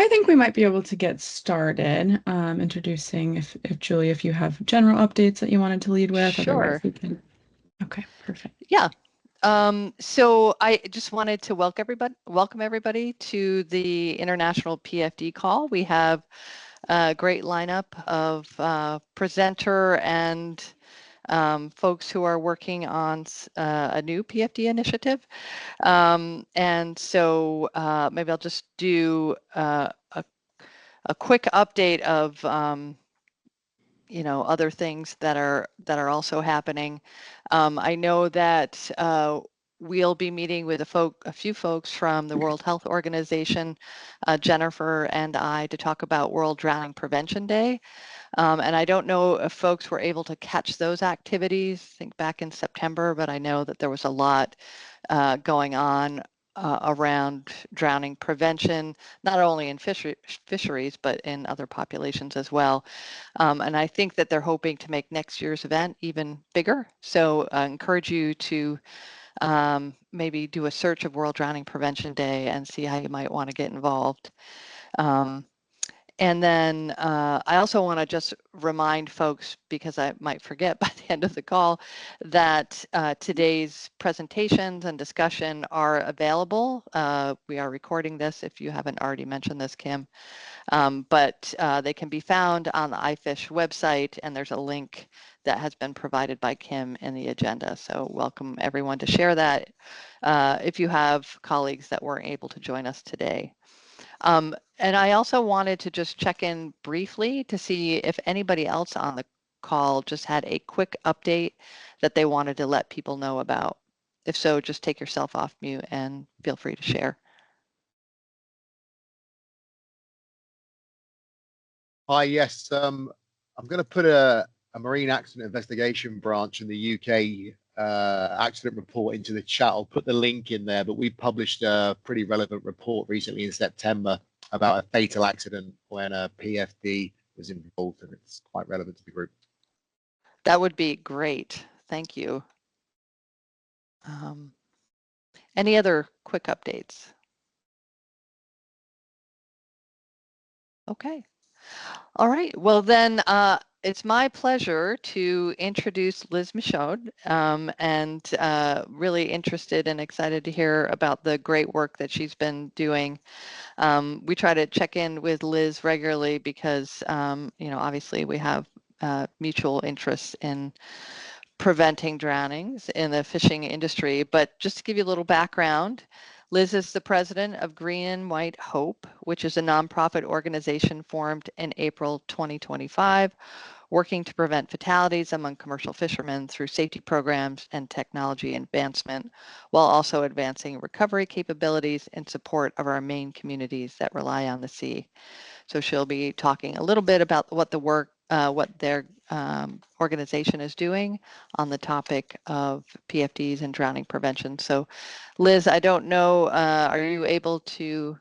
I think we might be able to get started introducing if Julie, if you have general updates that you wanted to lead with, otherwise Sure. we can. Okay, perfect. Yeah. So I just wanted to welcome everybody to the International PFD call. We have a great lineup of presenter and folks who are working on a new PFD initiative. And so maybe I'll just do a quick update of other things that are also happening. I know that we'll be meeting with a few folks from the World Health Organization, Jennifer and I, to talk about World Drowning Prevention Day. And I don't know if folks were able to catch those activities, I think back in September, but I know that there was a lot going on around drowning prevention, not only in fisheries, but in other populations as well. And I think that they're hoping to make next year's event even bigger. So I encourage you to maybe do a search of World Drowning Prevention Day and see how you might want to get involved. And then I also want to just remind folks, because I might forget by the end of the call, that today's presentations and discussion are available. We are recording this if you haven't already mentioned this, Kim, but they can be found on the iFish website, and there's a link that has been provided by Kim in the agenda. So welcome everyone to share that if you have colleagues that weren't able to join us today. And I also wanted to just check in briefly to see if anybody else on the call just had a quick update that they wanted to let people know about. If so, just take yourself off mute and feel free to share. Hi, yes. I'm going to put a marine accident investigation branch in the UK accident report into the chat. I'll put the link in there, but we published a pretty relevant report recently in September about a fatal accident when a PFD was involved, and it's quite relevant to the group. That would be great. Thank you. Any other quick updates? Okay. All right. Well, then it's my pleasure to introduce Liz Michaud, and really interested and excited to hear about the great work that she's been doing. We try to check in with Liz regularly because, obviously we have mutual interests in preventing drownings in the fishing industry. But just to give you a little background, Liz is the president of Green and White Hope, which is a nonprofit organization formed in April 2025, working to prevent fatalities among commercial fishermen through safety programs and technology advancement, while also advancing recovery capabilities in support of our main communities that rely on the sea. So she'll be talking a little bit about what their organization is doing on the topic of PFDs and drowning prevention. So Liz, I don't know, are you able to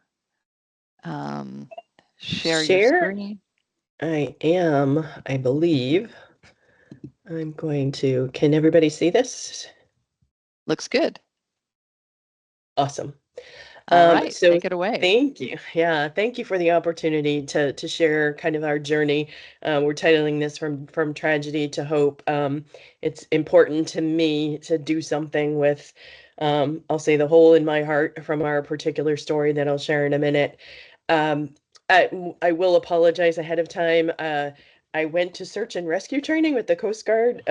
share your screen? I am, I believe. I'm going to, can everybody see this? Looks good. Awesome. All right, So take it away. thank you. Yeah, thank you for the opportunity to share kind of our journey. We're titling this from tragedy to hope. It's important to me to do something with, I'll say, the hole in my heart from our particular story that I'll share in a minute. I will apologize ahead of time. I went to search and rescue training with the Coast Guard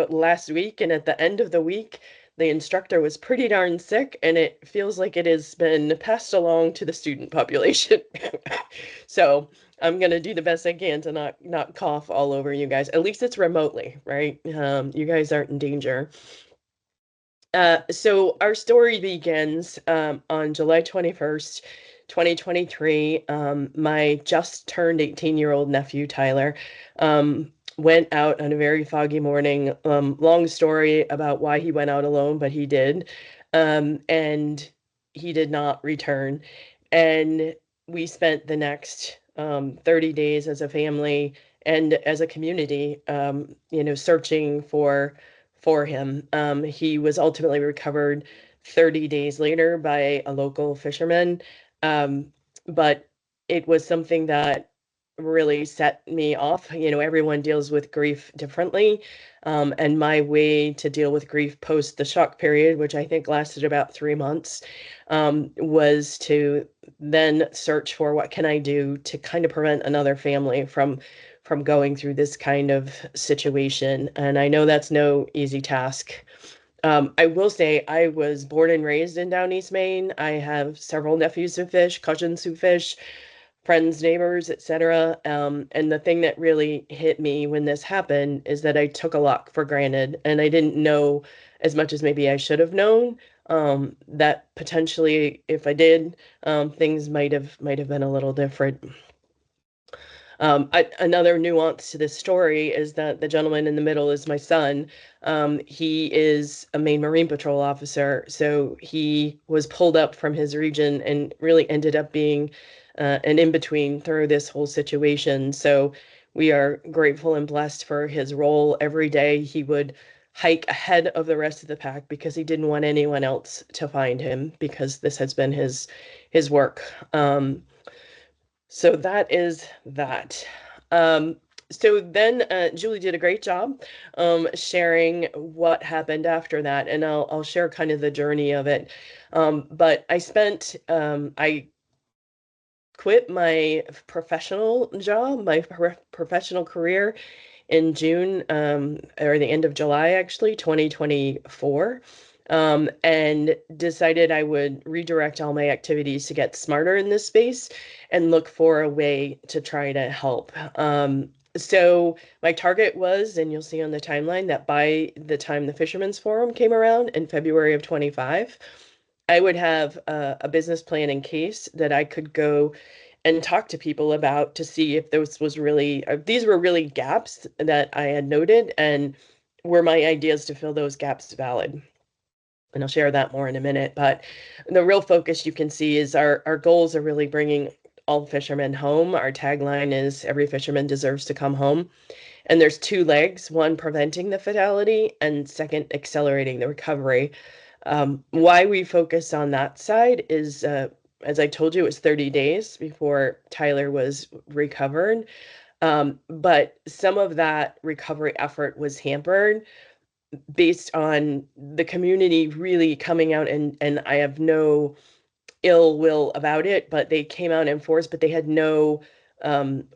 last week, and at the end of the week, the instructor was pretty darn sick, and it feels like it has been passed along to the student population. So I'm gonna do the best I can to not cough all over you guys. At least it's remotely, right? You guys aren't in danger. So our story begins on July 21st, 2023. My just turned 18-year-old nephew, Tyler, went out on a very foggy morning. Long story about why he went out alone, but he did. And he did not return. And we spent the next 30 days as a family and as a community, searching for him. He was ultimately recovered 30 days later by a local fisherman. But it was something that really set me off. You know, everyone deals with grief differently. And my way to deal with grief post the shock period, which I think lasted about 3 months, was to then search for what can I do to kind of prevent another family from going through this kind of situation. And I know that's no easy task. I will say I was born and raised in Down East Maine. I have several nephews who fish, cousins who fish, friends, neighbors, etc. And the thing that really hit me when this happened is that I took a lot for granted, and I didn't know as much as maybe I should have known. That potentially, if I did, things might have been a little different. Another nuance to this story is that the gentleman in the middle is my son. He is a Maine Marine Patrol officer, so he was pulled up from his region and really ended up being an in-between through this whole situation. So we are grateful and blessed for his role. Every day he would hike ahead of the rest of the pack because he didn't want anyone else to find him, because this has been his work. So that is that. Um, so then Julie did a great job sharing what happened after that, and I'll share kind of the journey of it. But I quit my professional job, my professional career in June, or the end of July, actually, 2024, and decided I would redirect all my activities to get smarter in this space and look for a way to try to help. So my target was, and you'll see on the timeline, that by the time the Fisherman's Forum came around in February of 25, I would have a business plan in case that I could go and talk to people about, to see if these were really gaps that I had noted, and were my ideas to fill those gaps valid. And I'll share that more in a minute. But the real focus, you can see, is our goals are really bringing all fishermen home. Our tagline is "Every fisherman deserves to come home." And there's two legs: one, preventing the fatality, and second, accelerating the recovery. Why we focus on that side is, as I told you, it was 30 days before Tyler was recovered. But some of that recovery effort was hampered based on the community really coming out, and I have no ill will about it, but they came out in force, but they had no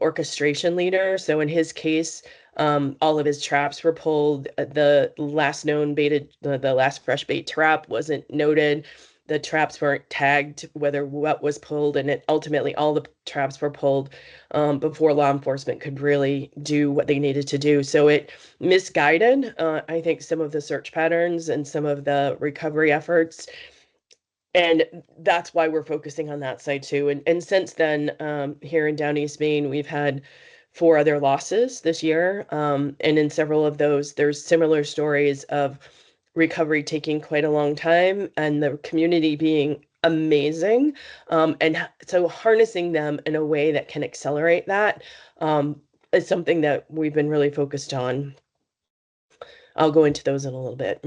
orchestration leader. So in his case, all of his traps were pulled. The last known baited, the last fresh bait trap wasn't noted. The traps weren't tagged, whether what was pulled, and ultimately all the traps were pulled before law enforcement could really do what they needed to do. So it misguided, I think, some of the search patterns and some of the recovery efforts, and that's why we're focusing on that side too. And since then, here in Down East Maine, we've had 4 other losses this year, and in several of those, there's similar stories of recovery taking quite a long time, and the community being amazing, so harnessing them in a way that can accelerate that is something that we've been really focused on. I'll go into those in a little bit.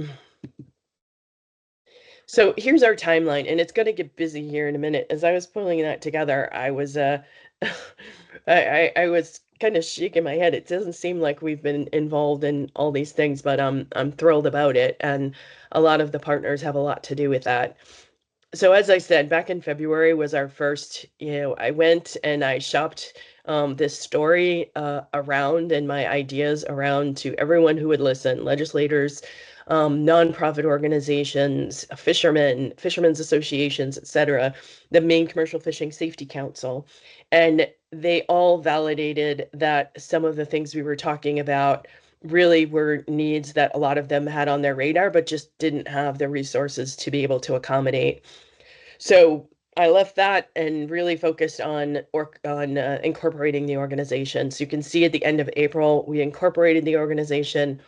So here's our timeline, and it's going to get busy here in a minute. As I was pulling that together, I was I was kind of shaking my head. It doesn't seem like we've been involved in all these things, but I'm thrilled about it, and a lot of the partners have a lot to do with that. So as I said, back in February was our first, I went and I shopped this story around, and my ideas around, to everyone who would listen: legislators, nonprofit organizations, fishermen, fishermen's associations, etc., the Maine Commercial Fishing Safety Council. And they all validated that some of the things we were talking about really were needs that a lot of them had on their radar, but just didn't have the resources to be able to accommodate. So I left that and really focused on incorporating the organization. So you can see at the end of April, we incorporated the organization,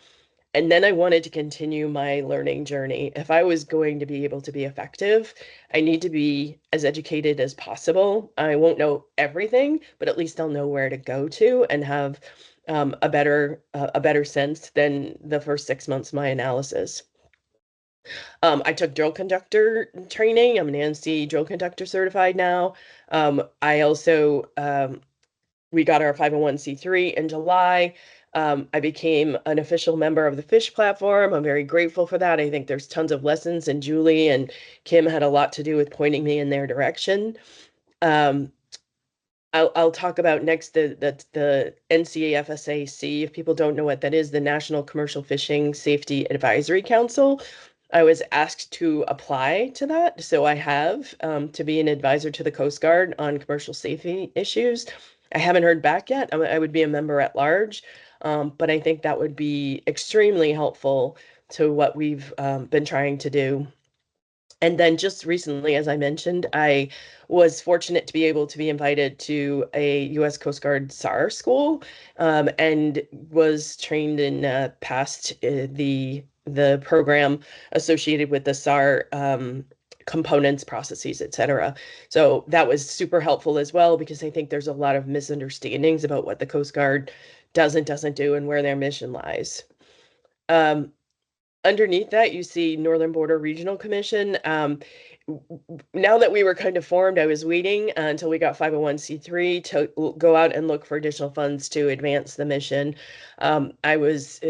and then I wanted to continue my learning journey. If I was going to be able to be effective, I need to be as educated as possible. I won't know everything, but at least I'll know where to go to and have a better sense than the first 6 months of my analysis. I took drill conductor training. I'm an ANSI drill conductor certified now. I also we got our 501(c)(3) in July. I became an official member of the Fish platform. I'm very grateful for that. I think there's tons of lessons, and Julie and Kim had a lot to do with pointing me in their direction. Um, I'll talk about next the NCAFSAC. If people don't know what that is, the National Commercial Fishing Safety Advisory Council. I was asked to apply to that, so I have to be an advisor to the Coast Guard on commercial safety issues. I haven't heard back yet. I would be a member at large, but I think that would be extremely helpful to what we've been trying to do. And then just recently, as I mentioned, I was fortunate to be able to be invited to a U.S. Coast Guard SAR school, and was trained in past the program associated with the SAR components, processes, etc. So that was super helpful as well, because I think there's a lot of misunderstandings about what the Coast Guard does and doesn't do and where their mission lies. Um, Underneath that, you see Northern Border Regional Commission. Now that we were kind of formed, I was waiting until we got 501(c)(3) to go out and look for additional funds to advance the mission. I was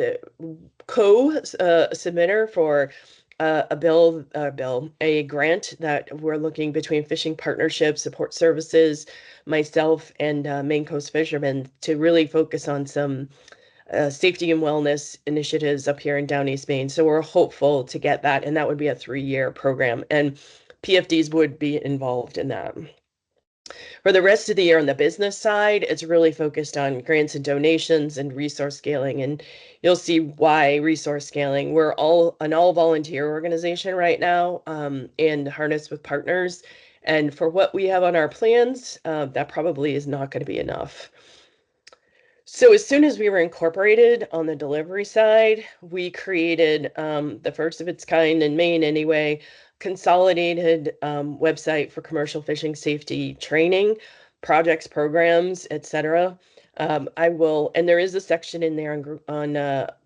co-submitter for a grant that we're looking between Fishing Partnership Support Services, myself, and Maine Coast Fishermen to really focus on some safety and wellness initiatives up here in Down East Maine. So we're hopeful to get that, and that would be a 3-year program, and PFDs would be involved in that. For the rest of the year on the business side, it's really focused on grants and donations and resource scaling, and you'll see why resource scaling. We're all an all volunteer organization right now, and harnessed with partners. And for what we have on our plans, that probably is not going to be enough. So as soon as we were incorporated on the delivery side, we created the first of its kind in Maine anyway, consolidated website for commercial fishing safety training, projects, programs, etc. And there is a section in there on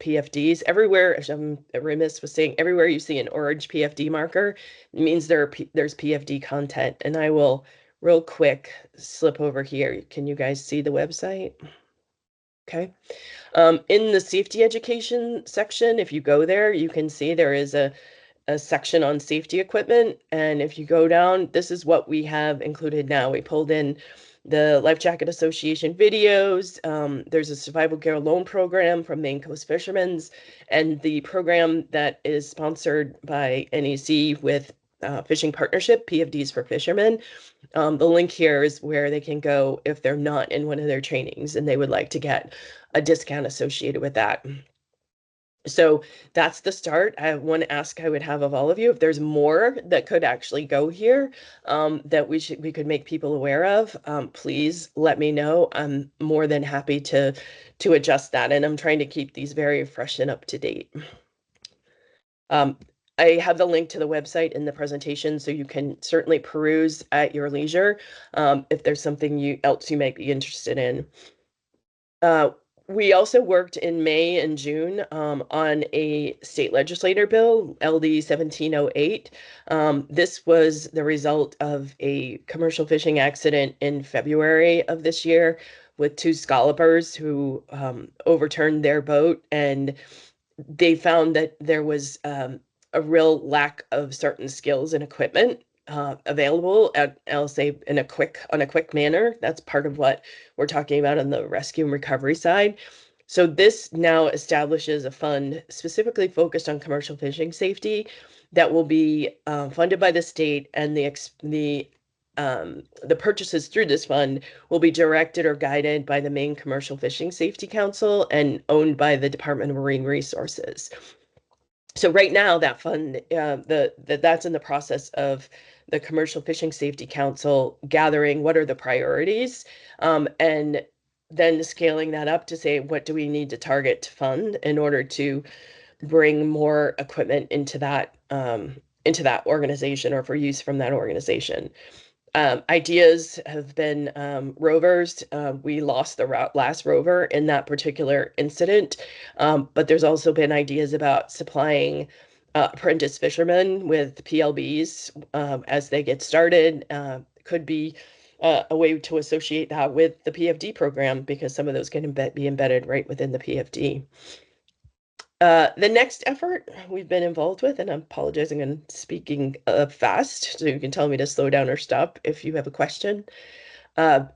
PFDs. Everywhere, as I'm remiss with saying, everywhere you see an orange PFD marker, it means there's PFD content. And I will real quick slip over here. Can you guys see the website? Okay. In the safety education section, if you go there, you can see there is a section on safety equipment. And if you go down, this is what we have included now. We pulled in the Life Jacket Association videos. There's a survival gear loan program from Maine Coast Fishermen's, and the program that is sponsored by NEC with Fishing Partnership, PFDs for Fishermen. The link here is where they can go if they're not in one of their trainings and they would like to get a discount associated with that. So that's the start. I have one ask I would have of all of you. If there's more that could actually go here, that we could make people aware of, please let me know. I'm more than happy to adjust that. And I'm trying to keep these very fresh and up to date. I have the link to the website in the presentation, so you can certainly peruse at your leisure if there's something else you might be interested in. We also worked in May and June on a state legislator bill, LD 1708. This was the result of a commercial fishing accident in February of this year with 2 scallopers who overturned their boat, and they found that there was a real lack of certain skills and equipment available at, I'll say, in a quick manner. That's part of what we're talking about on the rescue and recovery side. So this now establishes a fund specifically focused on commercial fishing safety that will be funded by the state, and the purchases through this fund will be directed or guided by the Maine Commercial Fishing Safety Council and owned by the Department of Marine Resources. So right now, that fund, that's in the process of the Commercial Fishing Safety Council gathering what are the priorities, and then scaling that up to say, what do we need to target to fund in order to bring more equipment into that organization or for use from that organization. Ideas have been rovers. We lost the last rover in that particular incident, but there's also been ideas about supplying apprentice fishermen with PLBs as they get started. Could be a way to associate that with the PFD program, because some of those can be embedded right within the PFD. The next effort we've been involved with, and I'm apologizing and speaking fast, so you can tell me to slow down or stop if you have a question,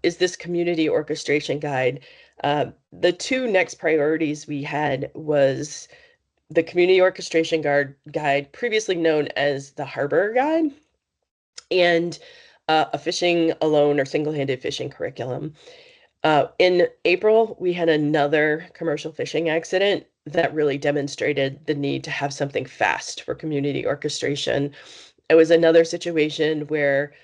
is this community orchestration guide. The two next priorities we had was the community orchestration guide, previously known as the Harbor Guide, and a fishing alone or single-handed fishing curriculum. In April, we had another commercial fishing accident that really demonstrated the need to have something fast for community orchestration. It was another situation where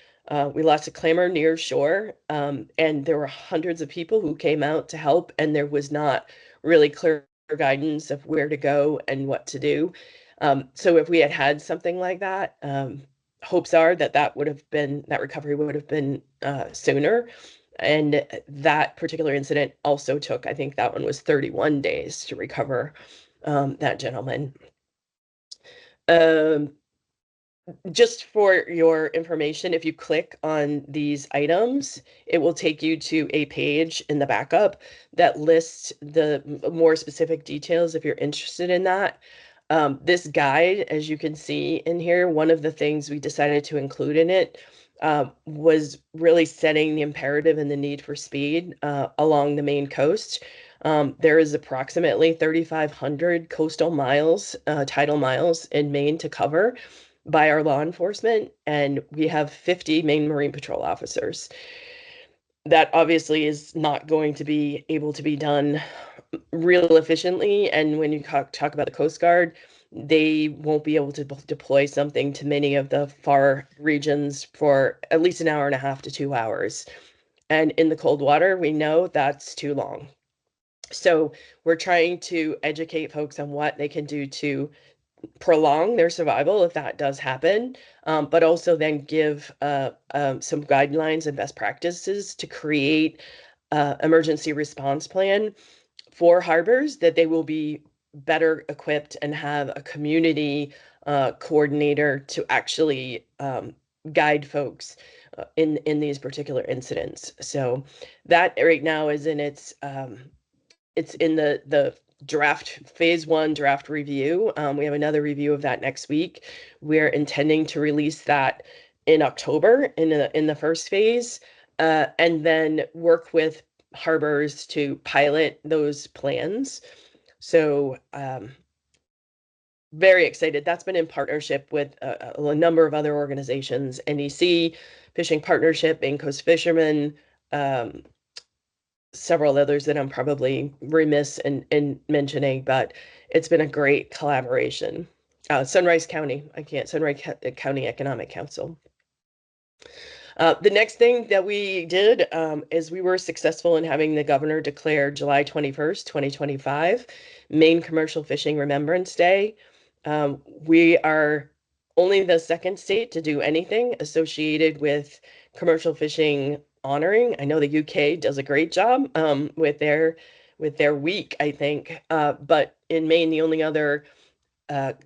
we lost a clamor near shore, and there were hundreds of people who came out to help, and there was not really clear guidance of where to go and what to do. So if we had had something like that, hopes are that that recovery would have been sooner. And that particular incident also took, I think that one was 31 days to recover that gentleman. Just for your information, if you click on these items, it will take you to a page in the backup that lists the more specific details if you're interested in that. This guide, as you can see in here, one of the things we decided to include in it was really setting the imperative and the need for speed along the Maine coast. There is approximately 3,500 coastal miles, tidal miles in Maine to cover by our law enforcement, and we have 50 Maine Marine Patrol officers. That obviously is not going to be able to be done real efficiently, and when you talk about the Coast Guard, they won't be able to deploy something to many of the far regions for at least an hour and a half to 2 hours. And in the cold water, we know that's too long. So we're trying to educate folks on what they can do to prolong their survival if that does happen, but also then give some guidelines and best practices to create emergency response plan for harbors that they will be better equipped and have a community coordinator to actually guide folks in these particular incidents. So that right now is in it's in the draft phase 1 draft review. We have another review of that next week. We're intending to release that in October in the first phase, and then work with harbors to pilot those plans. So very excited. That's been in partnership with a number of other organizations, NEC, Fishing Partnership, Maine Coast Fishermen, several others that I'm probably remiss in mentioning, but it's been a great collaboration. Sunrise County Economic Council. The next thing that we did is we were successful in having the governor declare July 21st, 2025, Maine Commercial Fishing Remembrance Day. We are only the second state to do anything associated with commercial fishing honoring. I know the UK does a great job with their week, I think, but in Maine, the only other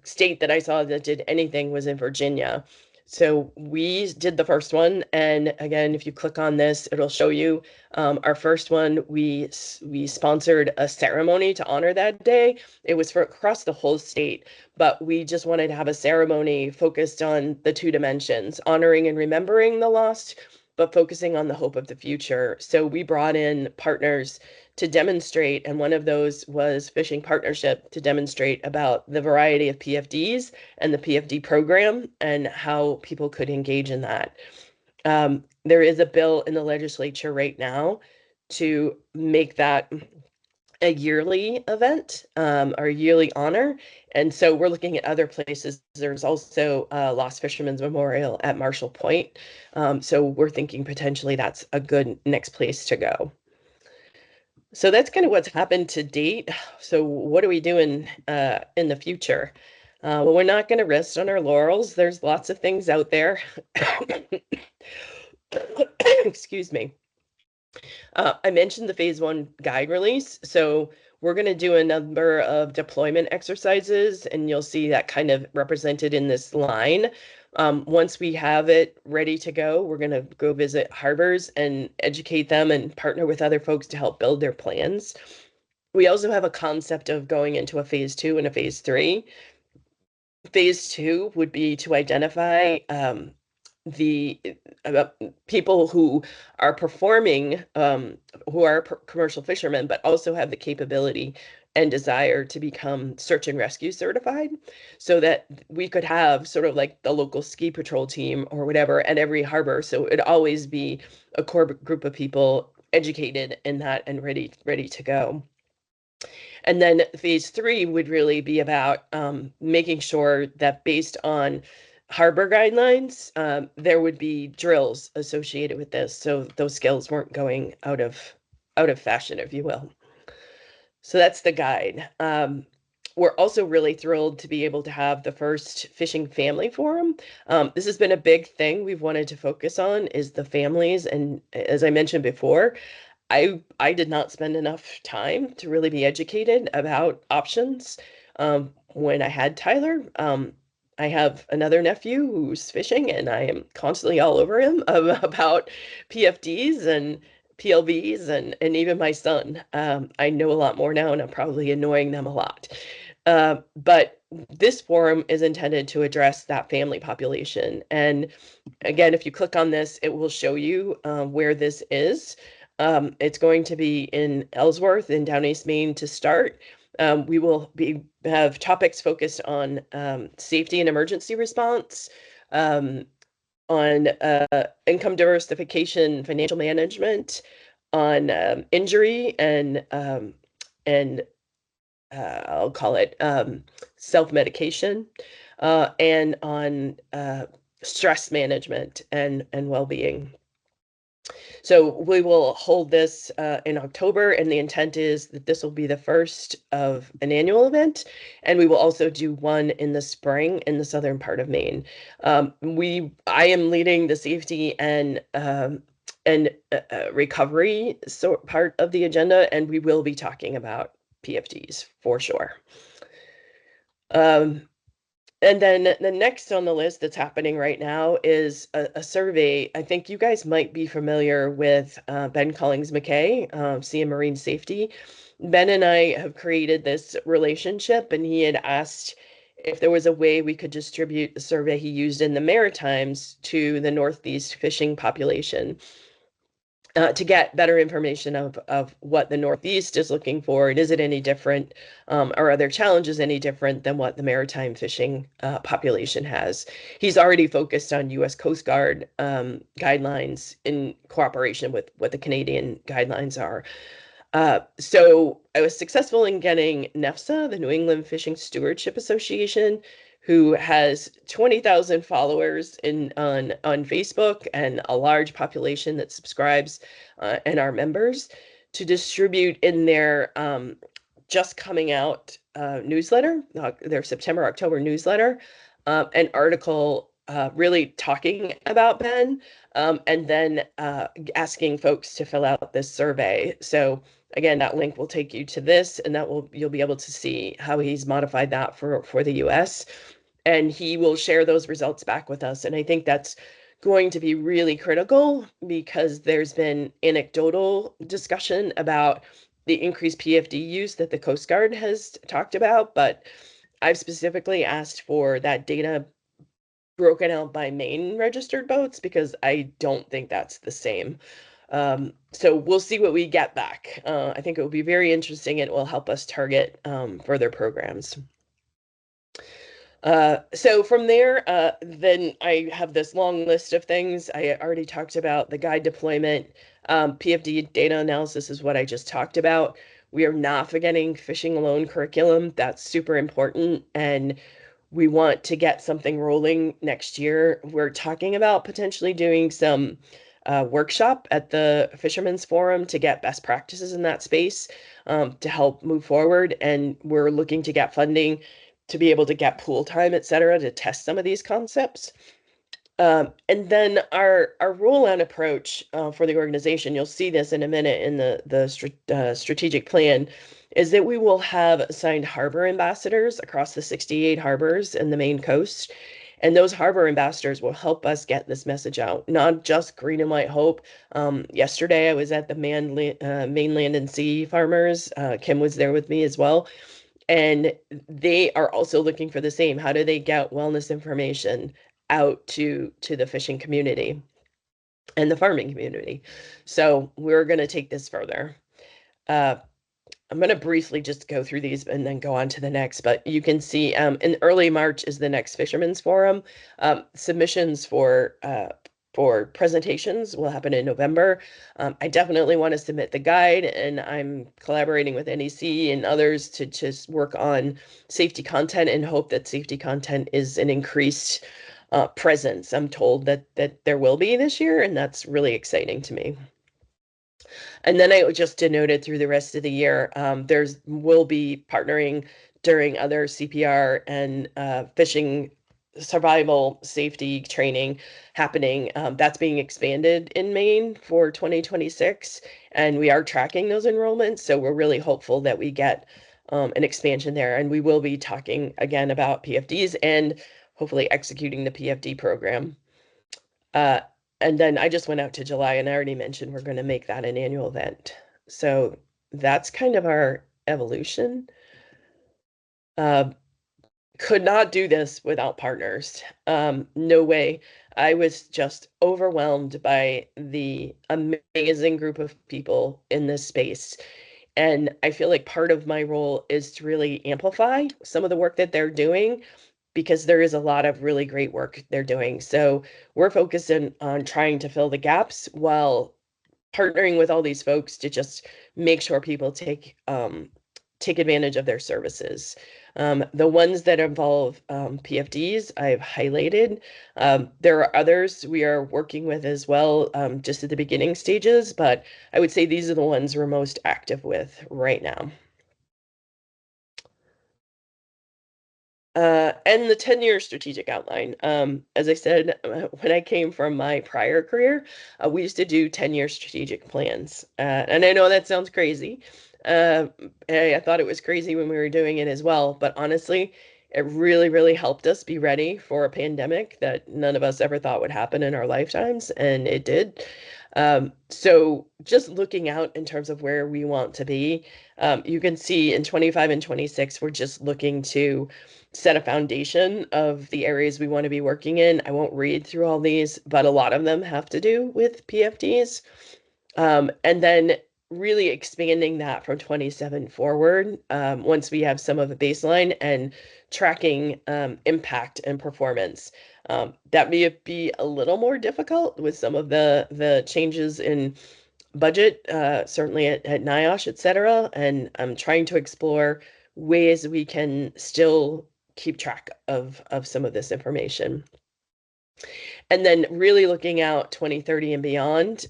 state that I saw that did anything was in Virginia. So we did the first one, and again, if you click on this, it'll show you our first one. We sponsored a ceremony to honor that day. It was for across the whole state, but we just wanted to have a ceremony focused on the two dimensions, honoring and remembering the lost, but focusing on the hope of the future. So we brought in partners to demonstrate, and one of those was Fishing Partnership, to demonstrate about the variety of PFDs and the PFD program and how people could engage in that. There is a bill in the legislature right now to make that a yearly event or a yearly honor. And so we're looking at other places. There's also Lost Fishermen's Memorial at Marshall Point. So we're thinking potentially that's a good next place to go. So that's kind of what's happened to date. So what are we doing in the future? Well, we're not going to rest on our laurels. There's lots of things out there. Excuse me. I mentioned the phase 1 guide release. So we're going to do a number of deployment exercises, and you'll see that kind of represented in this line. Once we have it ready to go, we're going to go visit harbors and educate them and partner with other folks to help build their plans. We also have a concept of going into a phase 2 and a phase 3. Phase 2 would be to identify the people who are performing, who are commercial fishermen, but also have the capability and desire to become search and rescue certified, so that we could have sort of like the local ski patrol team or whatever at every harbor. So it'd always be a core group of people educated in that and ready to go. And then phase 3 would really be about making sure that based on harbor guidelines, there would be drills associated with this, so those skills weren't going out of fashion, if you will. So that's the guide. We're also really thrilled to be able to have the first fishing family forum. This has been a big thing we've wanted to focus on, is the families. And as I mentioned before, I did not spend enough time to really be educated about options when I had Tyler. I have another nephew who's fishing, and I am constantly all over him about PFDs and PLVs, and even my son. I know a lot more now, and I'm probably annoying them a lot. But this forum is intended to address that family population. And again, if you click on this, it will show you where this is. It's going to be in Ellsworth in Down East Maine to start. We will have topics focused on safety and emergency response, on income diversification, financial management, on injury and I'll call it self-medication, and on stress management and well-being. So we will hold this in October, and the intent is that this will be the first of an annual event, and we will also do one in the spring in the southern part of Maine. I am leading the safety and recovery part of the agenda, and we will be talking about PFDs for sure. And then the next on the list that's happening right now is a survey. I think you guys might be familiar with Ben Collings McKay, Sea and Marine Safety. Ben and I have created this relationship, and he had asked if there was a way we could distribute the survey he used in the Maritimes to the Northeast fishing population. To get better information of what the Northeast is looking for, and is it any different, or are there challenges any different than what the maritime fishing population has? He's already focused on U.S. Coast Guard guidelines in cooperation with what the Canadian guidelines are. So I was successful in getting NEFSA, the New England Fishing Stewardship Association, who has 20,000 followers on Facebook and a large population that subscribes and are members, to distribute in their just coming out newsletter, their September, October newsletter, an article really talking about Ben, and then asking folks to fill out this survey. So again, that link will take you to this, and you'll be able to see how he's modified that for the US. And he will share those results back with us. And I think that's going to be really critical, because there's been anecdotal discussion about the increased PFD use that the Coast Guard has talked about, but I've specifically asked for that data broken out by Maine registered boats, because I don't think that's the same. So we'll see what we get back. I think it will be very interesting. It will help us target further programs. So from there, then I have this long list of things. I already talked about the guide deployment. PFD data analysis is what I just talked about. We are not forgetting fishing alone curriculum. That's super important, and we want to get something rolling next year. We're talking about potentially doing some workshop at the Fishermen's Forum to get best practices in that space, to help move forward. And we're looking to get funding to be able to get pool time, et cetera, to test some of these concepts. And then our rollout approach for the organization, you'll see this in a minute in the strategic plan, is that we will have assigned harbor ambassadors across the 68 harbors in the Maine coast. And those harbor ambassadors will help us get this message out, not just green and white hope. Yesterday, I was at the Maine Land and Sea Farmers. Kim was there with me as well. And they are also looking for the same. How do they get wellness information out to the fishing community and the farming community? So we're going to take this further. I'm going to briefly just go through these and then go on to the next, but you can see in early March is the next Fisherman's Forum. Submissions for presentations will happen in November. I definitely want to submit the guide, and I'm collaborating with NEC and others to just work on safety content and hope that safety content is an increased presence. I'm told that there will be this year, and that's really exciting to me. And then I just denoted through the rest of the year, will be partnering during other CPR and fishing survival safety training happening. That's being expanded in Maine for 2026, and we are tracking those enrollments. So we're really hopeful that we get an expansion there, and we will be talking again about PFDs and hopefully executing the PFD program. And then I just went out to July, and I already mentioned we're going to make that an annual event. So that's kind of our evolution. Could not do this without partners. No way. I was just overwhelmed by the amazing group of people in this space. And I feel like part of my role is to really amplify some of the work that they're doing, because there is a lot of really great work they're doing. So we're focusing on trying to fill the gaps while partnering with all these folks to just make sure people take advantage of their services. The ones that involve PFDs, I've highlighted. There are others we are working with as well, just at the beginning stages, but I would say these are the ones we're most active with right now. And the 10-year strategic outline. As I said, when I came from my prior career, we used to do 10-year strategic plans. And I know that sounds crazy. I thought it was crazy when we were doing it as well. But honestly, it really, really helped us be ready for a pandemic that none of us ever thought would happen in our lifetimes. And it did. So just looking out in terms of where we want to be, you can see in 25 and 26, we're just looking to set a foundation of the areas we want to be working in. I won't read through all these, but a lot of them have to do with PFDs. And then really expanding that from 27 forward, once we have some of the baseline and tracking impact and performance. That may be a little more difficult with some of the changes in budget, certainly at NIOSH, et cetera. And I'm trying to explore ways we can still keep track of some of this information. And then really looking out 2030 and beyond,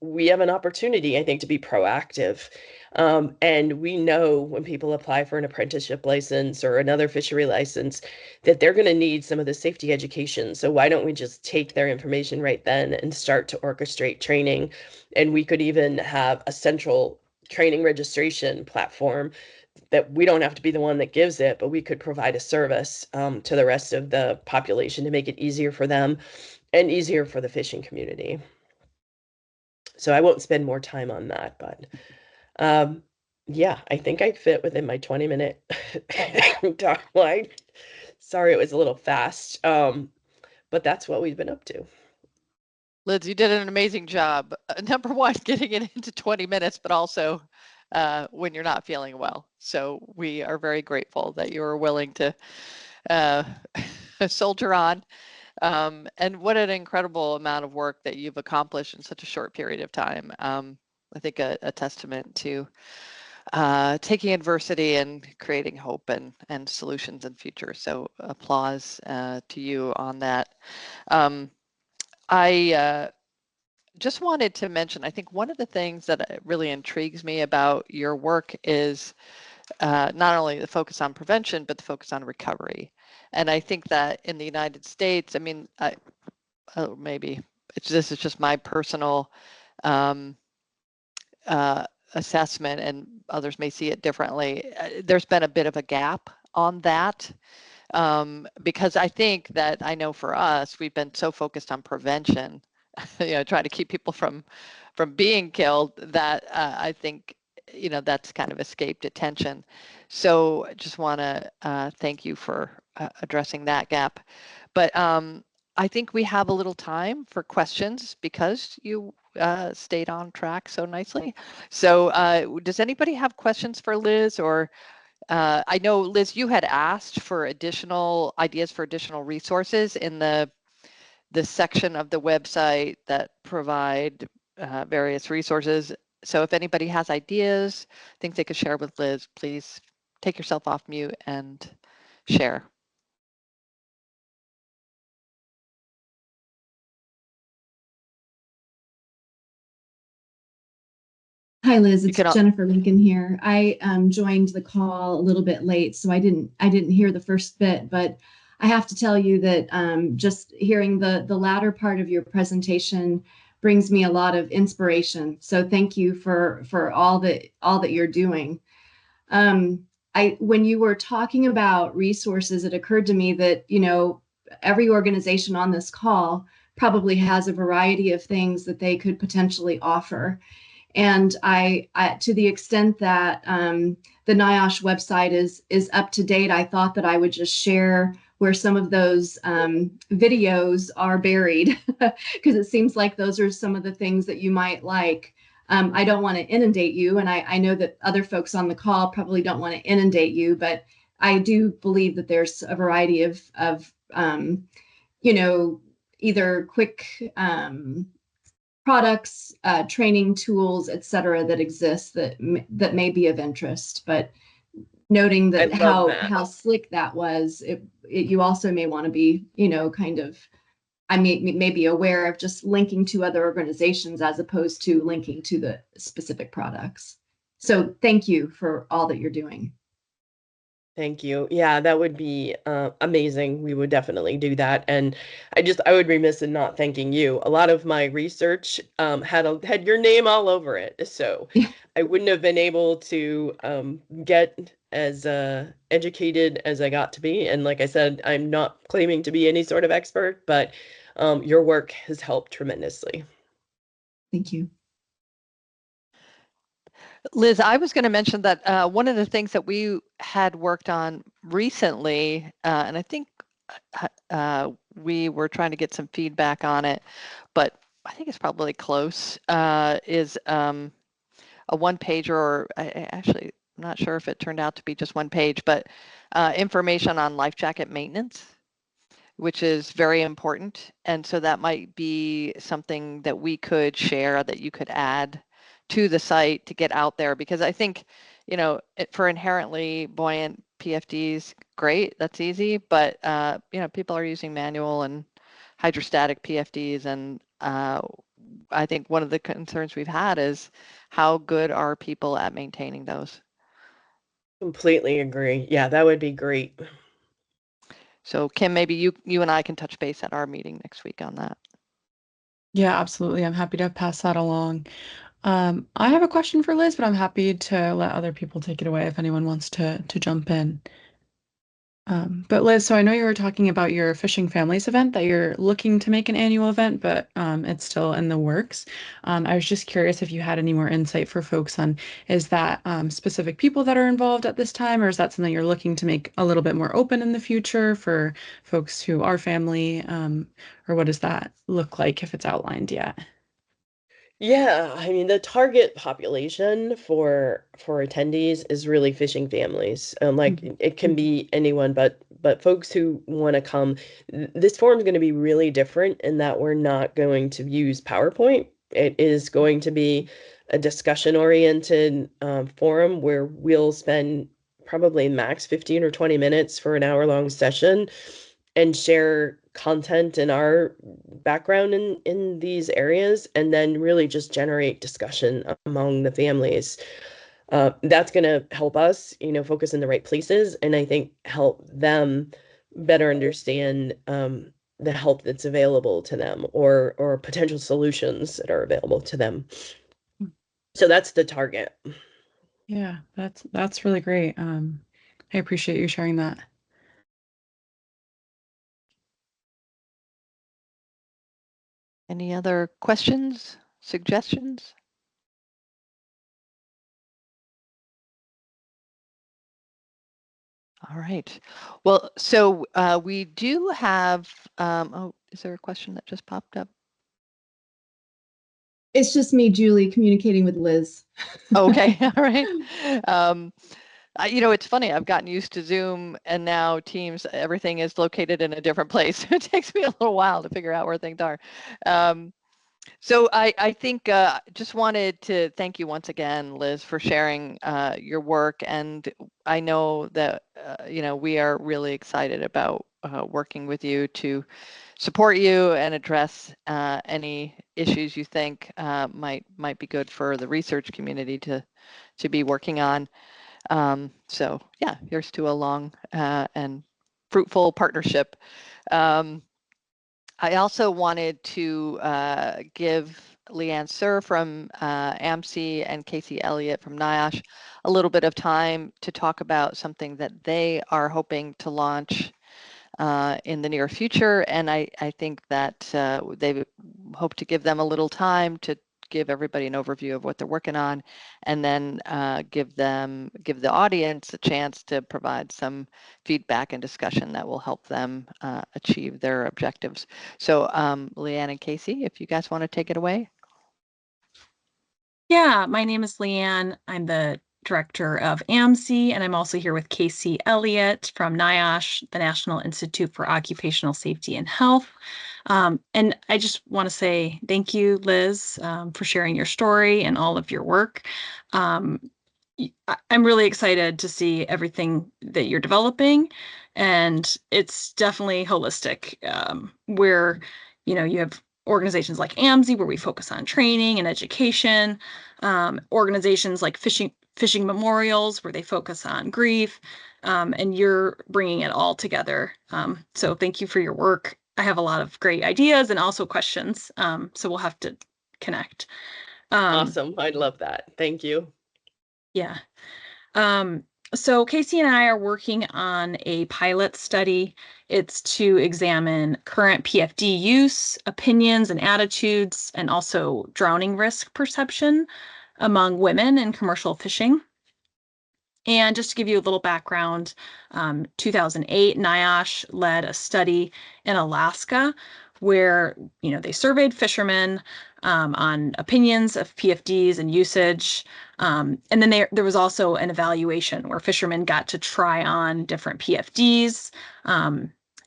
we have an opportunity, I think, to be proactive. And we know when people apply for an apprenticeship license or another fishery license that they're going to need some of the safety education. So why don't we just take their information right then and start to orchestrate training? And we could even have a central training registration platform that we don't have to be the one that gives it, but we could provide a service to the rest of the population to make it easier for them and easier for the fishing community. So I won't spend more time on that, but yeah, I think I fit within my 20-minute timeline. Sorry, it was a little fast, but that's what we've been up to. Liz, you did an amazing job. Number one, getting it into 20 minutes, but also when you're not feeling well. So we are very grateful that you were willing to soldier on. And what an incredible amount of work that you've accomplished in such a short period of time. I think a testament to taking adversity and creating hope and solutions in future. So applause to you on that. I just wanted to mention, I think one of the things that really intrigues me about your work is not only the focus on prevention, but the focus on recovery. And I think that in the United States, I mean, maybe this is just my personal assessment, and others may see it differently. There's been a bit of a gap on that. Because I think that, I know for us, we've been so focused on prevention, trying to keep people from being killed, that I think, that's kind of escaped attention. So just want to thank you for addressing that gap. But I think we have a little time for questions because you stayed on track so nicely. So does anybody have questions for Liz? Or I know, Liz, you had asked for additional ideas for additional resources in the section of the website that provide various resources. So if anybody has ideas, things they could share with Liz, please take yourself off mute and share. Hi, Liz. It's Jennifer Lincoln here. I joined the call a little bit late, so I didn't hear the first bit, but I have to tell you that just hearing the latter part of your presentation brings me a lot of inspiration. So thank you for all that you're doing. When you were talking about resources, it occurred to me that, every organization on this call probably has a variety of things that they could potentially offer. And I to the extent that the NIOSH website is up to date, I thought that I would just share where some of those videos are buried, because it seems like those are some of the things that you might like. I don't want to inundate you, and I know that other folks on the call probably don't want to inundate you, but I do believe that there's a variety of either quick products, training tools, et cetera, that exist that may be of interest. But noting that how slick that was, you also may want to be, I may be aware of just linking to other organizations as opposed to linking to the specific products. So thank you for all that you're doing. Thank you. Yeah, that would be amazing. We would definitely do that. And I would be remiss in not thanking you. A lot of my research had your name all over it. So I wouldn't have been able to get as educated as I got to be. And like I said, I'm not claiming to be any sort of expert, but your work has helped tremendously. Thank you. Liz, I was going to mention that one of the things that we had worked on recently, and I think we were trying to get some feedback on it, but I think it's probably close, is a one-pager, or actually, I'm not sure if it turned out to be just one page, but information on life jacket maintenance, which is very important. And so that might be something that we could share, that you could add to the site to get out there, because I think, for inherently buoyant PFDs, great, that's easy, but people are using manual and hydrostatic PFDs, and I think one of the concerns we've had is how good are people at maintaining those. Completely agree. Yeah, that would be great. So Kim, maybe you and I can touch base at our meeting next week on that. Yeah, absolutely. I'm happy to pass that along. I have a question for Liz, but I'm happy to let other people take it away if anyone wants to jump in. But Liz, so I know you were talking about your Fishing Families event, that you're looking to make an annual event, but it's still in the works. I was just curious if you had any more insight for folks on, is that specific people that are involved at this time, or is that something you're looking to make a little bit more open in the future for folks who are family, or what does that look like if it's outlined yet? Yeah, I mean, the target population for attendees is really fishing families. Like it can be anyone, but folks who want to come. This forum is going to be really different in that we're not going to use PowerPoint. It is going to be a discussion-oriented forum where we'll spend probably max 15 or 20 minutes for an hour-long session and share content in our background in these areas, and then really just generate discussion among the families. That's going to help us, focus in the right places, and I think help them better understand the help that's available to them, or potential solutions that are available to them. So that's the target. Yeah, that's really great. I appreciate you sharing that. Any other questions, suggestions? All right. Well, so we do have, oh, is there a question that just popped up? It's just me, Julie, communicating with Liz. Okay, all right. You know, it's funny, I've gotten used to Zoom and now Teams, everything is located in a different place. It takes me a little while to figure out where things are. So I think just wanted to thank you once again, Liz, for sharing your work. And I know that, you know, we are really excited about working with you to support you and address any issues you think might be good for the research community to be working on. So yeah, here's to a long and fruitful partnership. I also wanted to give Leanne Sir from AMC and Casey Elliott from NIOSH a little bit of time to talk about something that they are hoping to launch in the near future. And I think that they hope to give them a little time to give everybody an overview of what they're working on, and then give the audience a chance to provide some feedback and discussion that will help them achieve their objectives. So Leanne and Casey, if you guys want to take it away. Yeah, my name is Leanne. I'm the director of AMC, and I'm also here with Casey Elliott from NIOSH, the National Institute for Occupational Safety and Health. And I just want to say thank you, Liz, for sharing your story and all of your work. Um, I'm really excited to see everything that you're developing, and it's definitely holistic, where, you know, you have organizations like AMSI where we focus on training and education, organizations like Fishing Memorials where they focus on grief, and you're bringing it all together. So thank you for your work. I have a lot of great ideas and also questions, so we'll have to connect. Awesome. I love that. Thank you. Yeah. Um, so Casey and I are working on a pilot study. It's to examine current PFD use, opinions and attitudes, and also drowning risk perception among women in commercial fishing. And just to give you a little background, 2008, NIOSH led a study in Alaska where, you know, they surveyed fishermen on opinions of PFDs and usage. And then there was also an evaluation where fishermen got to try on different PFDs.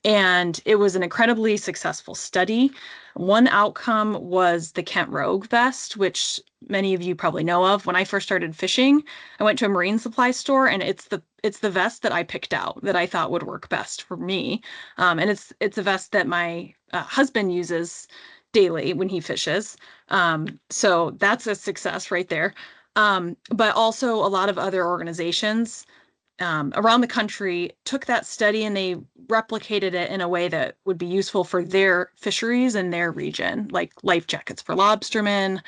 And it was an incredibly successful study. One outcome was the Kent Rogue vest, which many of you probably know of. When I first started fishing, I went to a marine supply store, and it's the vest that I picked out that I thought would work best for me. And it's a vest that my husband uses daily when he fishes. So that's a success right there. But also a lot of other organizations around the country took that study and they replicated it in a way that would be useful for their fisheries in their region, like life jackets for lobstermen,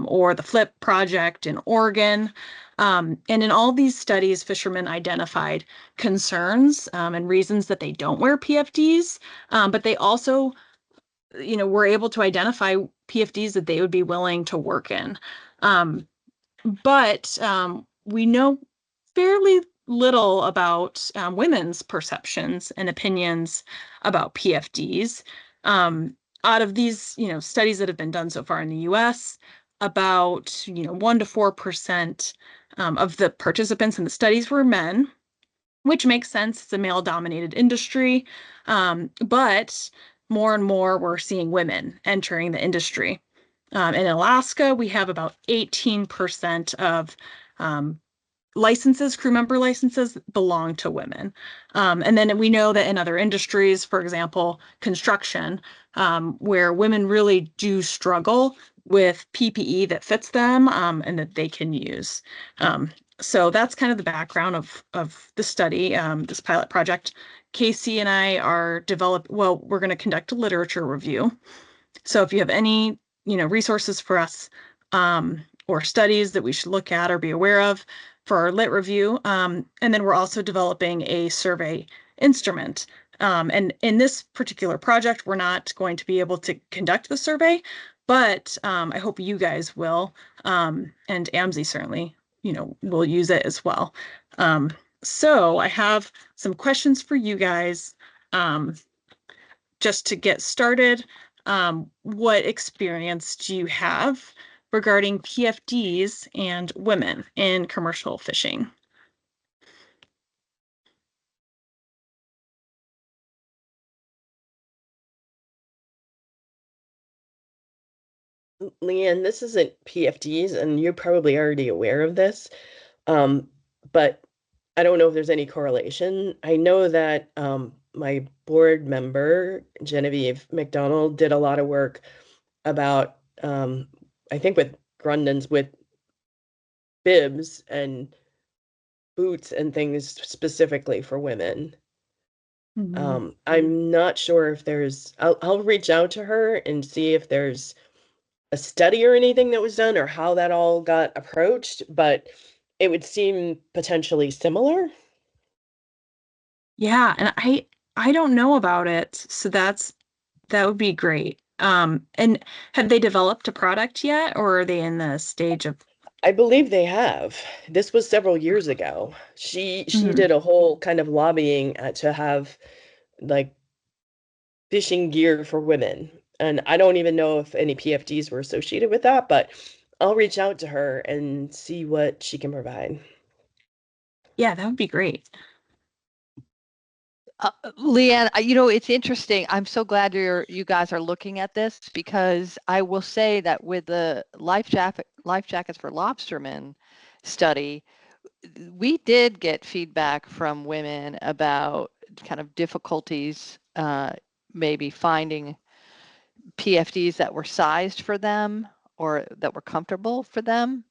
or the FLIP project in Oregon. And in all these studies, fishermen identified concerns and reasons that they don't wear PFDs, but they also, you know, were able to identify PFDs that they would be willing to work in. But we know fairly little about women's perceptions and opinions about PFDs. Out of these, you know, studies that have been done so far in the U.S., about 1 to 4% of the participants in the studies were men, which makes sense. It's a male-dominated industry, but more and more we're seeing women entering the industry. In Alaska, we have about 18% of licenses, crew member licenses, belong to women. And then we know that in other industries, for example, construction, where women really do struggle with PPE that fits them and that they can use. So that's kind of the background of the study, this pilot project. Casey and I are we're going to conduct a literature review. So if you have any, resources for us, or studies that we should look at or be aware of for our lit review. And then we're also developing a survey instrument. And in this particular project, we're not going to be able to conduct the survey, but I hope you guys will, and AMSI certainly, will use it as well. So I have some questions for you guys, just to get started. What experience do you have regarding PFDs and women in commercial fishing? Leanne, this isn't PFDs, and you're probably already aware of this, but I don't know if there's any correlation. I know that my board member, Genevieve McDonald, did a lot of work about, I think with Grundens, with bibs and boots and things specifically for women. I'm not sure if I'll reach out to her and see if there's a study or anything that was done or how that all got approached, but it would seem potentially similar. Yeah, and I don't know about it, so that would be great. And have they developed a product yet, or are they in the stage of? I believe they have. This was several years ago. She Mhm. did a whole kind of lobbying to have like fishing gear for women. And I don't even know if any PFDs were associated with that, but I'll reach out to her and see what she can provide. Yeah, that would be great. Leanne, it's interesting. I'm so glad you guys are looking at this, because I will say that with the life jackets for lobstermen study, we did get feedback from women about kind of difficulties, maybe finding PFDs that were sized for them or that were comfortable for them.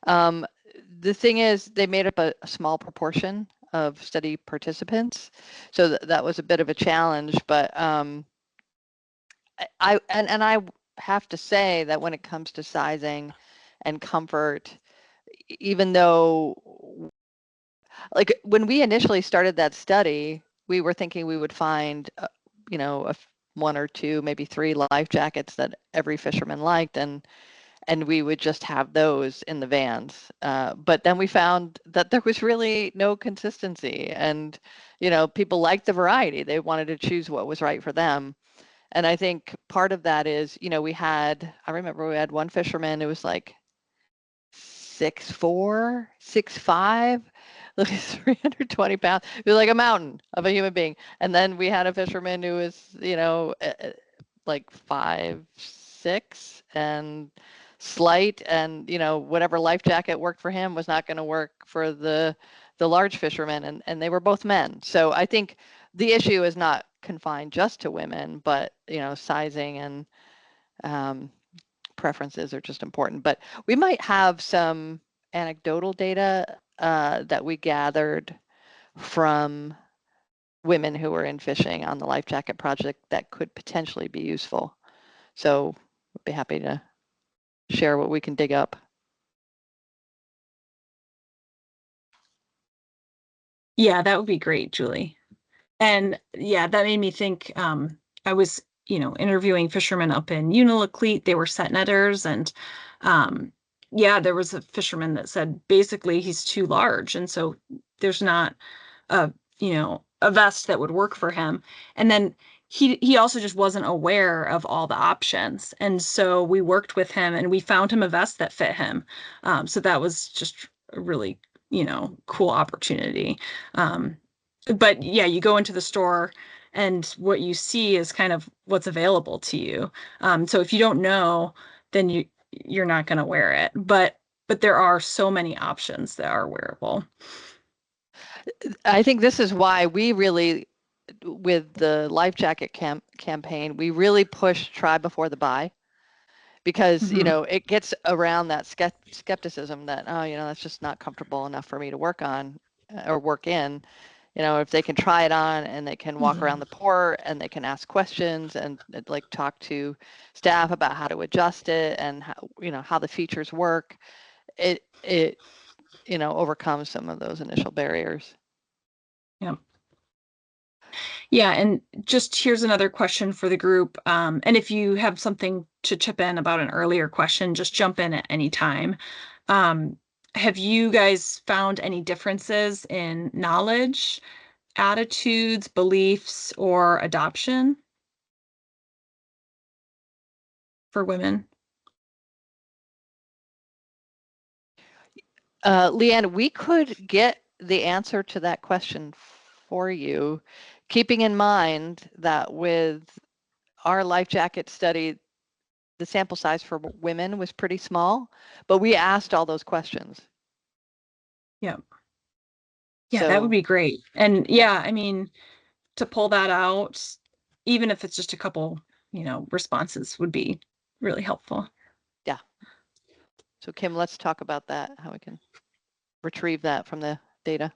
The thing is, they made up a small proportion of study participants, so that was a bit of a challenge. But I have to say that when it comes to sizing and comfort, even though, like, when we initially started that study, we were thinking we would find, one or two, maybe three life jackets that every fisherman liked, and we would just have those in the vans. But then we found that there was really no consistency, and people liked the variety. They wanted to choose what was right for them. And I think part of that is, I remember we had one fisherman who was like 6'4", 6'5", like 320 pounds. He was like a mountain of a human being. And then we had a fisherman who was, like 5'6" and slight, and whatever life jacket worked for him was not going to work for the large fishermen, and they were both men. So I think the issue is not confined just to women, but sizing and preferences are just important. But we might have some anecdotal data that we gathered from women who were in fishing on the life jacket project that could potentially be useful. So I'd be happy to share what we can dig up. Yeah, that would be great, Julie. And yeah, that made me think, I was, interviewing fishermen up in Unalakleet. They were set netters, and yeah, there was a fisherman that said basically he's too large, and so there's not a, a vest that would work for him. And then he also just wasn't aware of all the options. And so we worked with him and we found him a vest that fit him. So that was just a really, cool opportunity. But yeah, you go into the store and what you see is kind of what's available to you. So if you don't know, then you're not going to wear it. But there are so many options that are wearable. I think this is why we really, with the life jacket campaign, we really push try before the buy, because it gets around that skepticism that, that's just not comfortable enough for me to work on or work in. if they can try it on and they can walk around the port and they can ask questions and like talk to staff about how to adjust it and how the features work, it overcomes some of those initial barriers. Yeah. Yeah, and just here's another question for the group. And if you have something to chip in about an earlier question, just jump in at any time. Have you guys found any differences in knowledge, attitudes, beliefs, or adoption for women? Leanne, we could get the answer to that question for you, keeping in mind that with our life jacket study, the sample size for women was pretty small, but we asked all those questions. Yeah. Yeah, that would be great. And yeah, I mean, to pull that out, even if it's just a couple, responses would be really helpful. Yeah. So Kim, let's talk about that, how we can retrieve that from the data.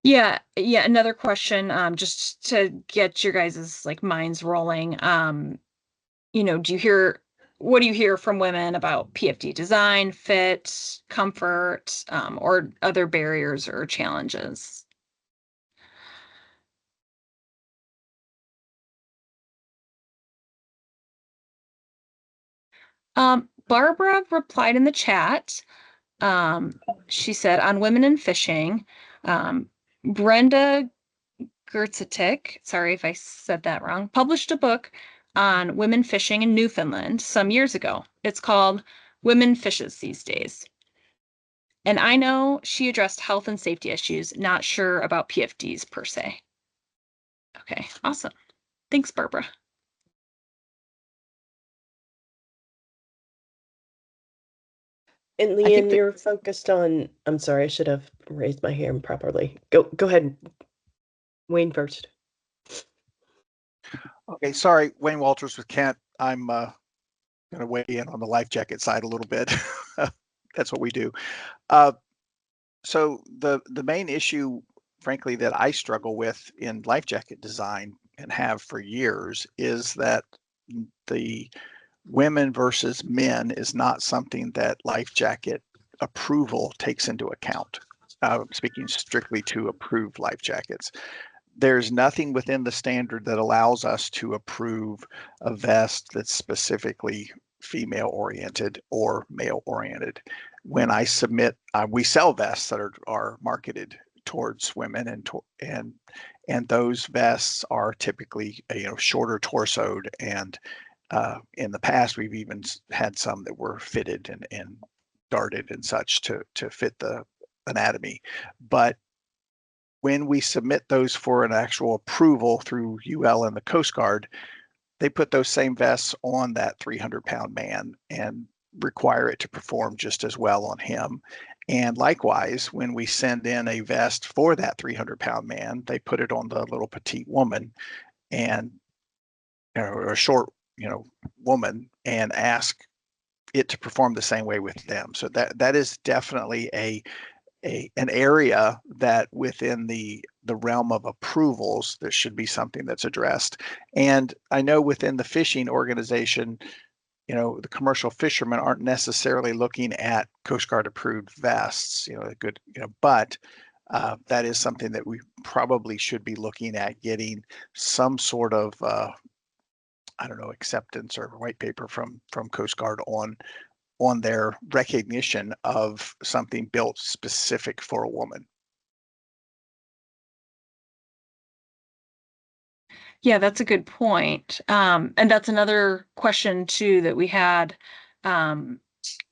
Yeah, another question, just to get your guys' minds rolling. What do you hear from women about PFD design, fit, comfort, or other barriers or challenges? Barbara replied in the chat. She said, on women in fishing, Brenda Gertzitik, sorry if I said that wrong, published a book on women fishing in Newfoundland some years ago. It's called Women Fishes These Days. And I know she addressed health and safety issues, not sure about PFDs per se. Okay, awesome. Thanks, Barbara. And Leanne, you're focused on, I'm sorry, I should have raised my hand properly. Go ahead, Wayne first. Okay, sorry, Wayne Walters with Kent. I'm going to weigh in on the life jacket side a little bit. That's what we do. So the main issue, frankly, that I struggle with in life jacket design and have for years is that the women versus men is not something that life jacket approval takes into account. Speaking strictly to approved life jackets. There's nothing within the standard that allows us to approve a vest that's specifically female oriented or male oriented. When I submit, we sell vests that are marketed towards women, and those vests are typically shorter torsoed, and in the past we've even had some that were fitted and darted and such to fit the anatomy. But when we submit those for an actual approval through UL and the Coast Guard, they put those same vests on that 300-pound man and require it to perform just as well on him. And likewise, when we send in a vest for that 300-pound man, they put it on the little petite woman and or a short, woman, and ask it to perform the same way with them. So that is definitely an area that within the realm of approvals, there should be something that's addressed. And I know within the fishing organization, the commercial fishermen aren't necessarily looking at Coast Guard approved vests, but that is something that we probably should be looking at getting some sort of, acceptance or white paper from Coast Guard on their recognition of something built specific for a woman. Yeah, that's a good point. And that's another question too that we had,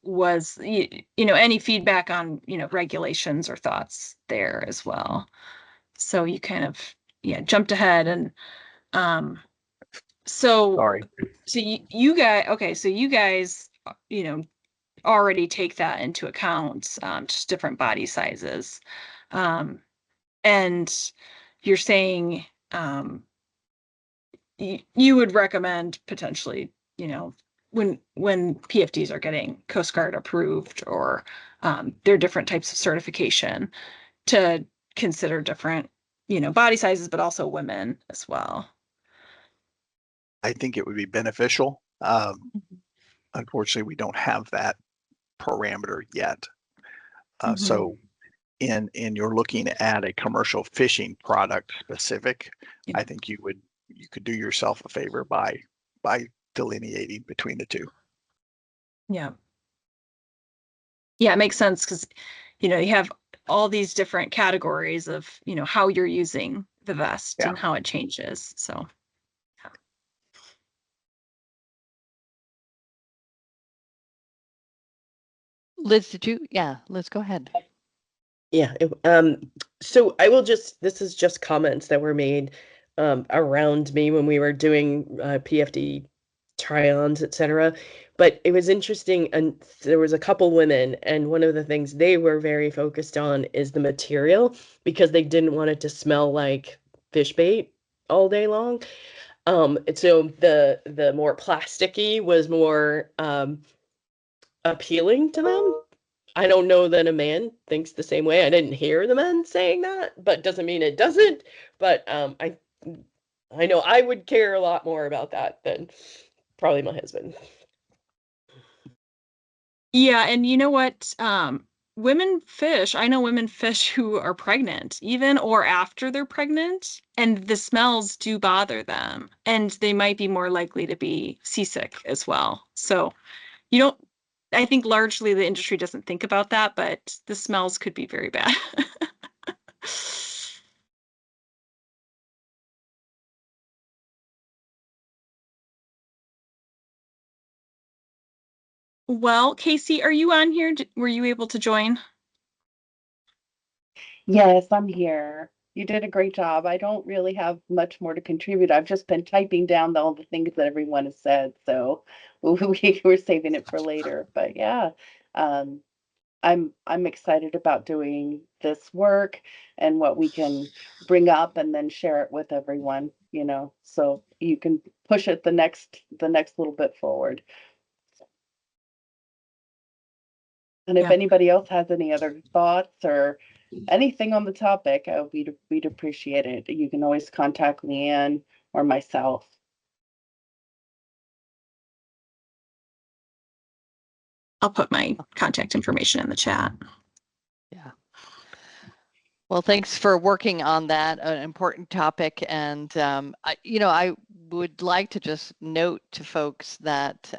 was, any feedback on, regulations or thoughts there as well. So you kind of, jumped ahead and, Sorry. So you guys, okay, so you guys, already take that into account, just different body sizes. And you're saying, you would recommend potentially, when PFDs are getting Coast Guard approved, or there are different types of certification, to consider different, body sizes, but also women as well. I think it would be beneficial. Unfortunately, we don't have that parameter yet. So in you're looking at a commercial fishing product specific, I think you could do yourself a favor by delineating between the two. Yeah. Yeah, it makes sense, because, you have all these different categories of, how you're using the vest and how it changes. So, yeah. Liz, Liz, go ahead. Yeah. So I will this is just comments that were made around me when we were doing PFD try-ons, etc. But it was interesting, and there was a couple women, and one of the things they were very focused on is the material, because they didn't want it to smell like fish bait all day long. And so the more plasticky was more appealing to them. I don't know that a man thinks the same way. I didn't hear the men saying that, but doesn't mean it doesn't. But I know I would care a lot more about that than probably my husband. Yeah, and you know what? Women fish. I know women fish who are pregnant, even or after they're pregnant, and the smells do bother them, and they might be more likely to be seasick as well. So you don't, I think largely the industry doesn't think about that, but the smells could be very bad. Well, Casey, are you on here? Were you able to join? Yes, I'm here. You did a great job. I don't really have much more to contribute. I've just been typing down all the things that everyone has said, so we're saving it for later. But yeah, um, I'm excited about doing this work and what we can bring up and then share it with everyone, so you can push it the next little bit forward. And if Yeah. anybody else has any other thoughts or anything on the topic, we'd appreciate it. You can always contact Leanne or myself. I'll put my contact information in the chat. Yeah. Well, thanks for working on that, an important topic. And, I would like to just note to folks that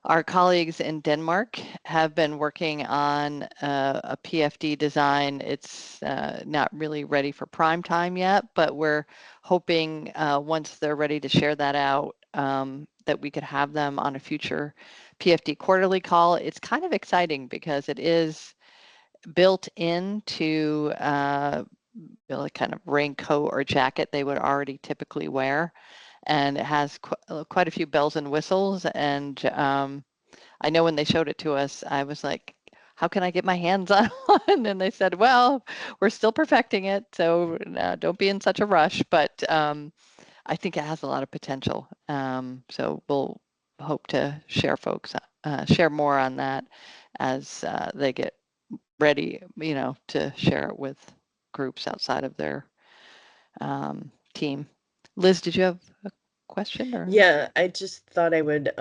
our colleagues in Denmark have been working on a PFD design. It's not really ready for prime time yet, but we're hoping once they're ready to share that out, that we could have them on a future PFD quarterly call. It's kind of exciting because it is built into a kind of raincoat or jacket they would already typically wear. And it has quite a few bells and whistles. And I know when they showed it to us, I was like, how can I get my hands on one? And they said, well, we're still perfecting it, so don't be in such a rush. But I think it has a lot of potential. So we'll hope to share more on that as they get ready, to share it with groups outside of their team. Liz, did you have a question? Or Yeah, I just thought I would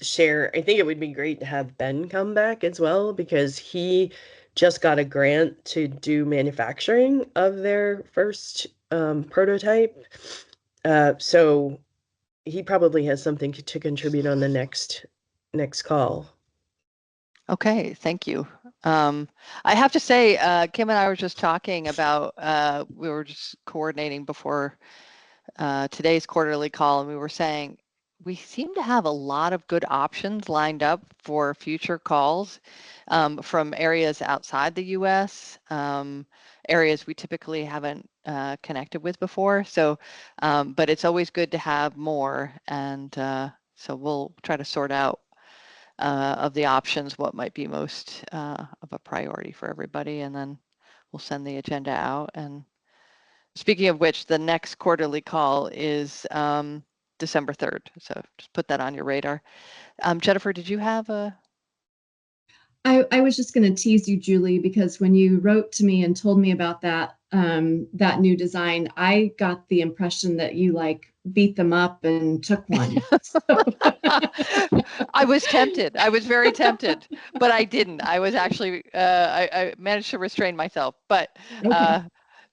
share. I think it would be great to have Ben come back as well, because he just got a grant to do manufacturing of their first prototype. So he probably has something to contribute on the next call. Okay, thank you. I have to say, Kim and I were just talking about, we were just coordinating before today's quarterly call, and we were saying we seem to have a lot of good options lined up for future calls from areas outside the US, areas we typically haven't connected with before. So, but it's always good to have more. And so we'll try to sort out of the options what might be most of a priority for everybody, and then we'll send the agenda out. And speaking of which, the next quarterly call is December 3rd. So just put that on your radar. Jennifer, did you have a? I was just going to tease you, Julie, because when you wrote to me and told me about that that new design, I got the impression that you like beat them up and took one. I was tempted. I was very tempted, but I didn't. I was actually I managed to restrain myself, but Okay.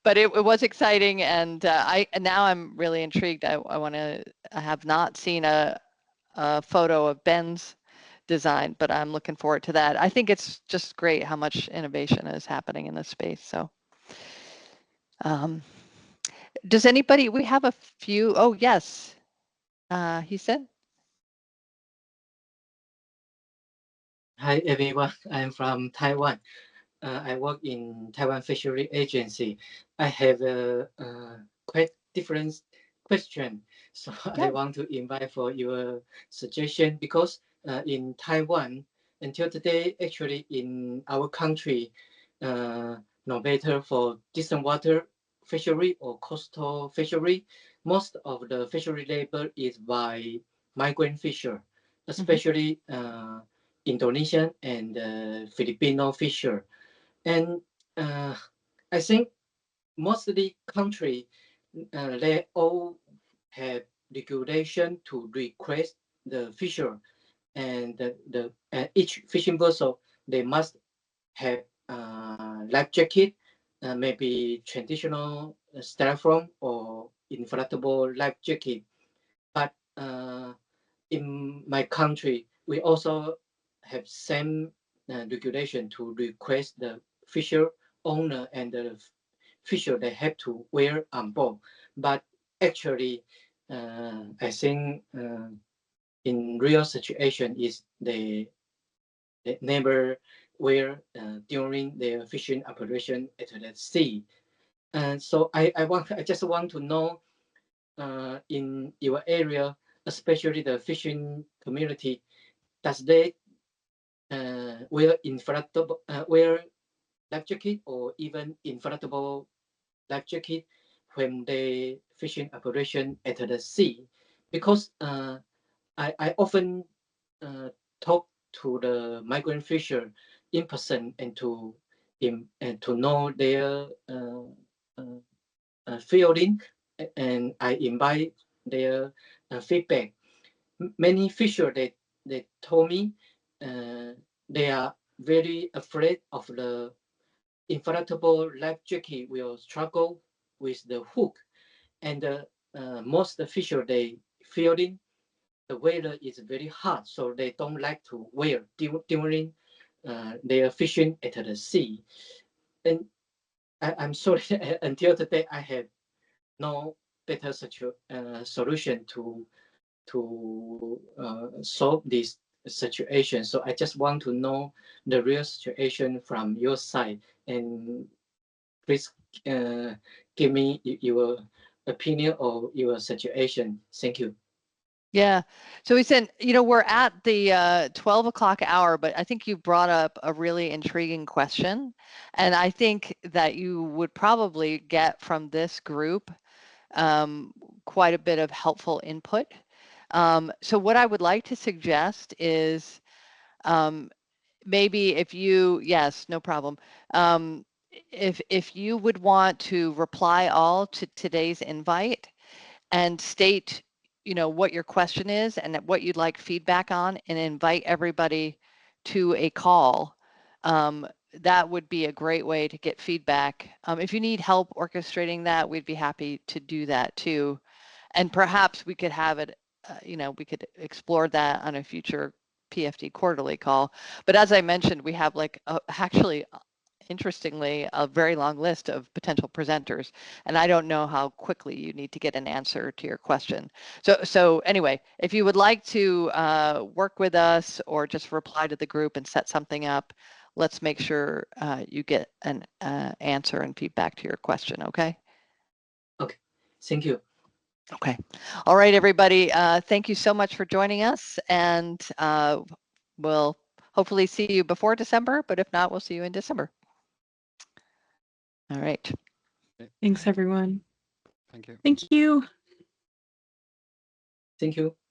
But it was exciting, and now I'm really intrigued. I have not seen a photo of Ben's design, but I'm looking forward to that. I think it's just great how much innovation is happening in this space. So, does anybody? We have a few. Oh yes, he said. Hi everyone, I'm from Taiwan. I work in Taiwan Fishery Agency. I have a quite different question, so I want to invite for your suggestion because in Taiwan, until today, actually in our country, no matter for distant water fishery or coastal fishery, most of the fishery labor is by migrant fisher, especially Indonesian and Filipino fisher. And I think mostly country, they all have regulation to request the fisher and each fishing vessel, they must have life jacket, maybe traditional styrofoam or inflatable life jacket. But in my country, we also have same regulation to request the fisher owner and the fisher they have to wear on board. But actually, I think in real situation is they never wear during their fishing operation at the sea. And so I just want to know in your area, especially the fishing community, does they wear inflatable wear life jacket or even inflatable life jacket when they fishing operation at the sea? Because I often talk to the migrant fisher in person and to know their feeling, and I invite their feedback. Many fisher they told me they are very afraid of the inflatable life jacket will struggle with the hook, and most fisher they feeling the weather is very hot, so they don't like to wear during their fishing at the sea. And I'm sorry, until today I have no better solution to solve this situation. So I just want to know the real situation from your side, and please give me your opinion or your situation. Thank you. Yeah. So we said, we're at the 12 o'clock hour, but I think you brought up a really intriguing question. And I think that you would probably get from this group quite a bit of helpful input. So what I would like to suggest is maybe if you, yes, no problem. If you would want to reply all to today's invite and state, what your question is and what you'd like feedback on, and invite everybody to a call, that would be a great way to get feedback. If you need help orchestrating that, we'd be happy to do that too. And perhaps we could have it, we could explore that on a future PFD quarterly call. But as I mentioned, we have actually, interestingly, a very long list of potential presenters, and I don't know how quickly you need to get an answer to your question. So anyway, if you would like to work with us or just reply to the group and set something up, let's make sure you get an answer and feedback to your question, okay? Okay, thank you. Okay. All right, everybody. Thank you so much for joining us, and we'll hopefully see you before December, but if not, we'll see you in December. All right. Thanks, everyone. Thank you. Thank you. Thank you.